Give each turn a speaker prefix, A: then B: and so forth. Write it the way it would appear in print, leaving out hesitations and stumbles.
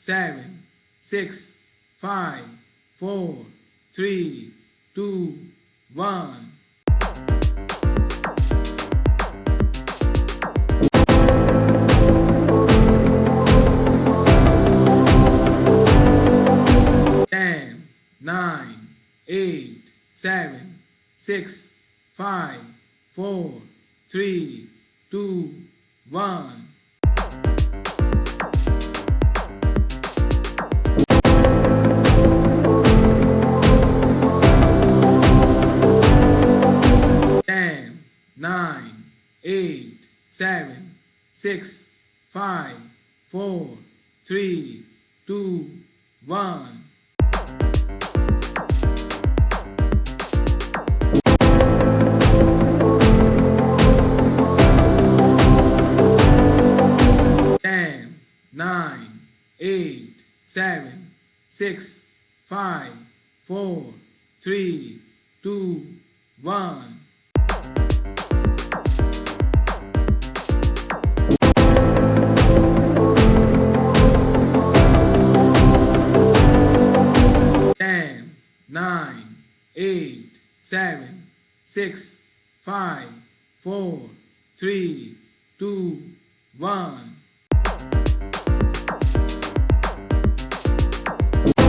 A: 7, 6, 5, 4, 3, 2, 1. 10, 9, 8, 7, 6, 5, 4, 3, 2, 1. 10, 9, 8, 7, 6, 5, 4, 3, 2, 1. 10, 9, 8, 7, 6, 5, 4, 3, 2, 1. 10, 9, 8, 7, 6, 5, 4, 3, 2, 1.